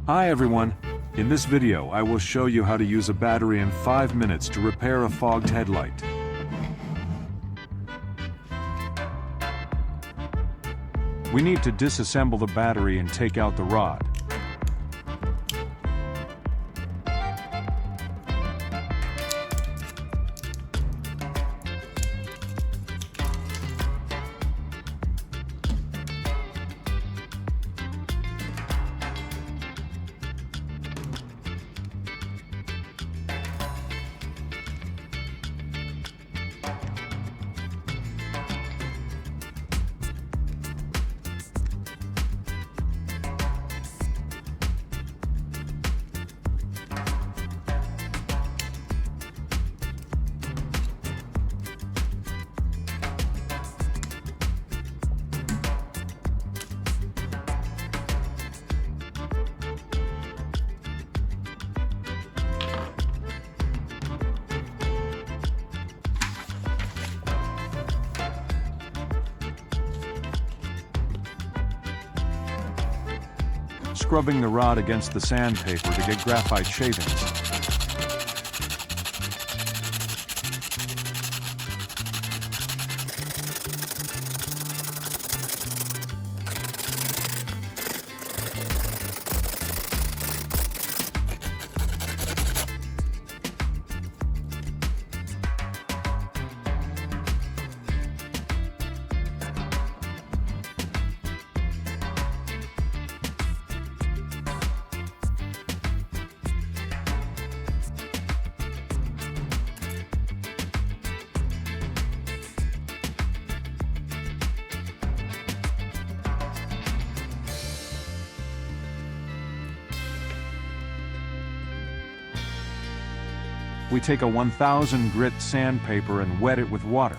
Hi everyone. In this video I will show you how to use a battery in 5 minutes to repair a fogged headlight. We need to disassemble the battery and take out the rod. Scrubbing the rod against the sandpaper to get graphite shavings. We take a 1000 grit sandpaper and wet it with water.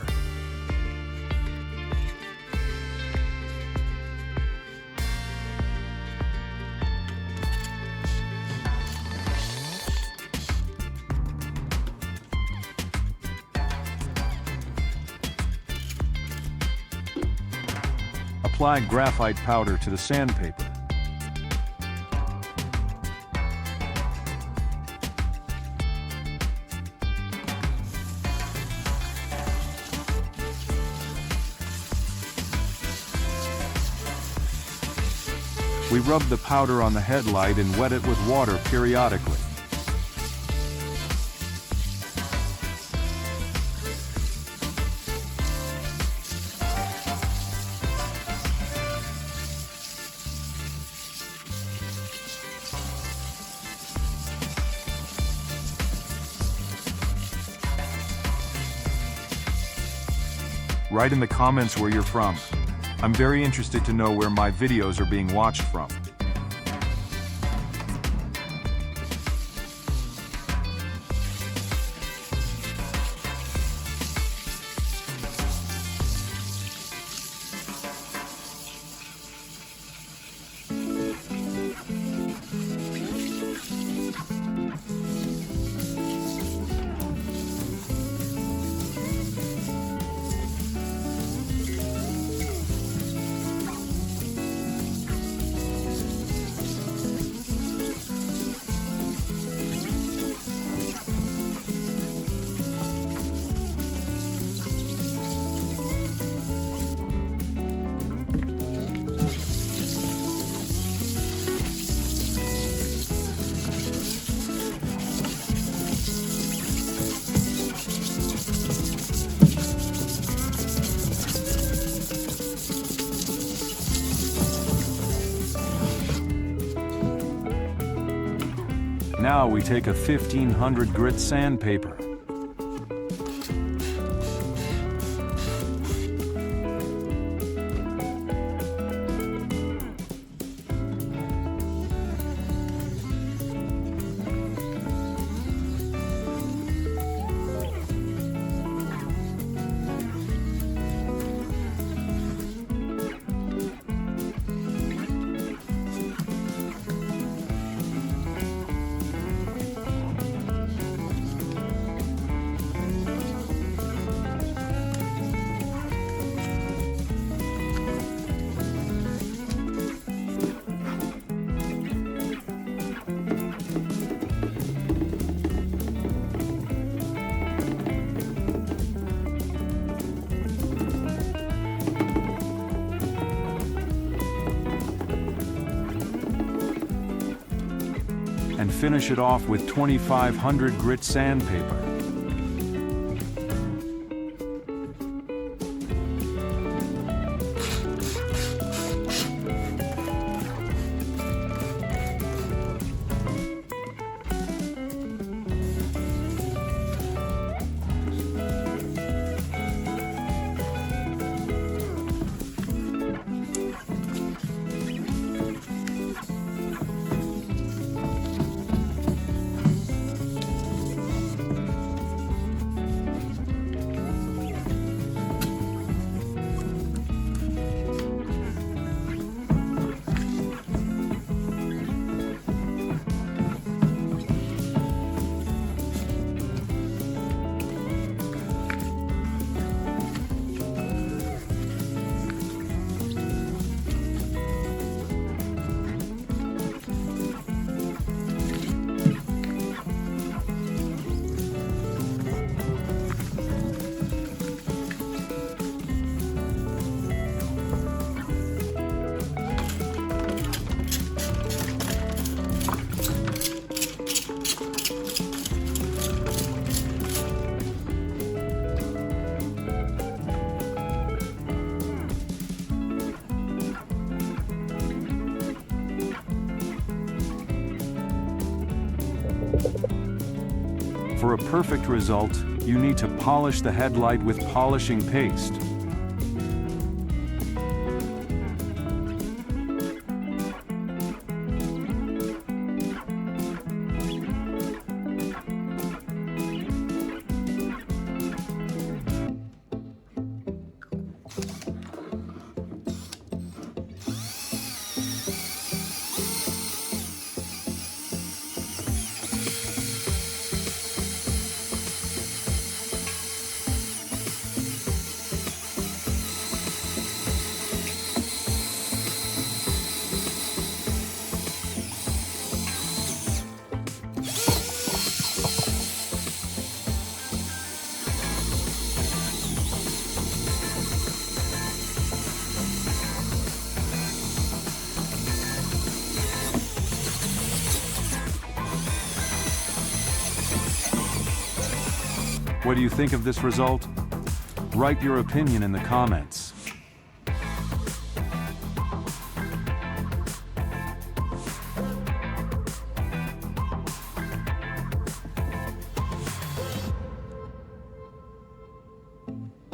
Apply graphite powder to the sandpaper. We rub the powder on the headlight and wet it with water periodically. Write in the comments where you're from. I'm very interested to know where my videos are being watched from. Now we take a 1500 grit sandpaper. and finish it off with 2500 grit sandpaper. For a perfect result, you need to polish the headlight with polishing paste. What do you think of this result? Write your opinion in the comments.